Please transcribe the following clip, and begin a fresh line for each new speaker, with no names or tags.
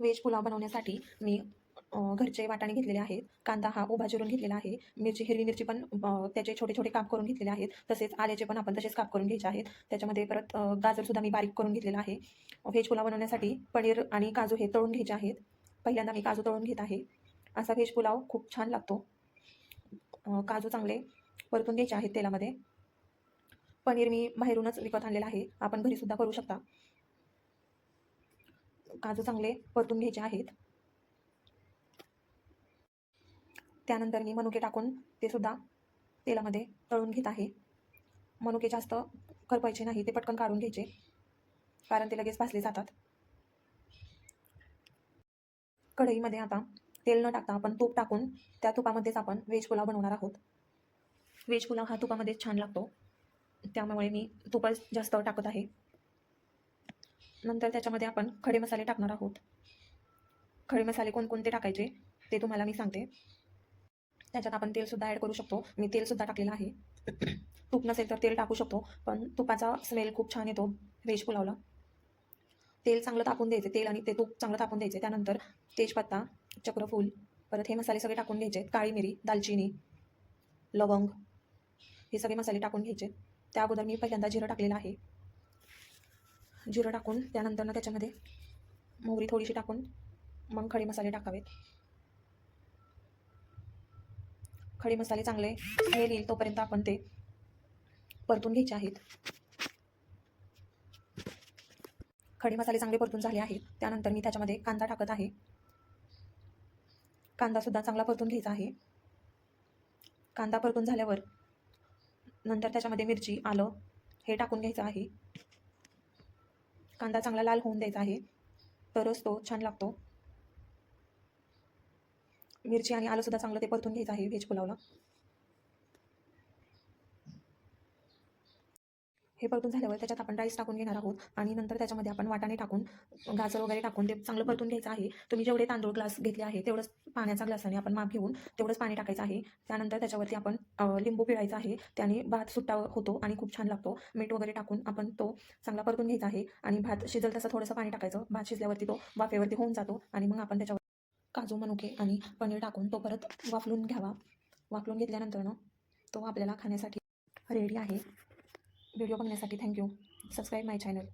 Veg pulao बनवण्यासाठी मी घरचे वाटाणे घेतलेले आहेत. कांदा हा उभा चिरून घेतलेला आहे. हिरवी मिरची पण त्याचे छोटे छोटे काप करून घेतलेले आहेत. तसेच आल्याचे पण आपण तसेच काप करून घ्यायचे आहेत. त्याच्यामध्ये परत गाजरसुद्धा मी बारीक करून घेतलेला आहे. व्हेज पुलाव बनवण्यासाठी पनीर आणि काजू हे तळून घ्यायचे आहेत. पहिल्यांदा मी काजू तळून घेत आहे. असा व्हेज पुलाव खूप छान लागतो. काजू चांगले परतून घ्यायचे आहेत तेलामध्ये. पनीर मी बाहेरूनच विकत आणलेलं आहे. आपण घरीसुद्धा करू शकता. काजू चांगले परतून घ्यायचे आहेत. त्यानंतर मी मनुके टाकून ते सुद्धा तेलामध्ये तळून घेत आहे. मनुके जास्त करपायचे नाही, ते पटकन काढून घ्यायचे, कारण ते लगेच भाजले जातात. कढईमध्ये आता तेल न टाकता आपण तूप टाकून त्या तुपामध्येच आपण व्हेज पुलाव बनवणार आहोत. व्हेज पुलाव हा तुपामध्येच छान लागतो, त्यामुळे मी तुपच जास्त टाकत आहे. नंतर त्याच्यामध्ये आपण खडे मसाले टाकणार आहोत. खडे मसाले कोणकोणते टाकायचे ते तुम्हाला मी सांगते. त्याच्यात आपण तेलसुद्धा ॲड करू शकतो. मी तेलसुद्धा टाकलेलं आहे. तूप नसेल तर तेल टाकू शकतो, पण तुपाचा स्मेल खूप छान येतो व्हेज पुलावला. तेल चांगलं तापून द्यायचे, तेल आणि ते तूप चांगलं तापून द्यायचे. त्यानंतर तेजपत्ता, चक्रफूल, परत हे मसाले सगळे टाकून घ्यायचे. काळी मिरी, दालचिनी, लवंग हे सगळे मसाले टाकून घ्यायचे. त्या अगोदर मी पहिल्यांदा जिरं टाकलेलं आहे. जिरं टाकून त्यानंतर त्याच्यामध्ये मोहरी थोडीशी टाकून मग खडे मसाले टाकावेत. खडे मसाले चांगले स्मेल येईल तोपर्यंत आपण ते परतून घ्यायचे आहेत. खडे मसाले चांगले परतून झाले आहेत. त्यानंतर मी त्याच्यामध्ये कांदा टाकत आहे. कांदासुद्धा चांगला परतून घ्यायचा आहे. कांदा परतून झाल्यावर नंतर त्याच्यामध्ये मिरची, आलं हे टाकून घ्यायचं आहे. कांदा चांगला लाल होऊन द्यायचा आहे, तरच तो छान लागतो. मिरची आणि आलंसुद्धा चांगलं ते परतून घ्यायचं आहे व्हेज पुलावला. हे परतून झाल्यावर त्याच्यात आपण राईस टाकून घेणार आहोत आणि नंतर त्याच्यामध्ये आपण वाटाणे टाकून, गाजर वगैरे टाकून ते चांगलं परतून घ्यायचं आहे. तुम्ही जेवढे तांदूळ ग्लास घेतले आहे तेवढंच पाण्याचा ग्लासाने आपण माप घेऊन तेवढंच पाणी टाकायचं आहे. त्यानंतर त्याच्यावरती आपण लिंबू पिळायचा आहे. त्याने भात सुट्टा होतो आणि खूप छान लागतो. मीठ वगैरे टाकून आपण तो चांगला परतून घ्यायचा आहे आणि भात शिजेल तसं थोडंसं पाणी टाकायचं. भात शिजल्यावरती तो वाफेवरती होऊन जातो आणि मग आपण त्याच्यावर काजू, मनुके आणि पनीर टाकून तो परत वाफलून घ्यावा. वाफलून घेतल्यानंतर तो आपल्याला खाण्यासाठी रेडी आहे. व्हिडिओ बघण्यासाठी थँक्यू. सबस्क्राईब माय चॅनल.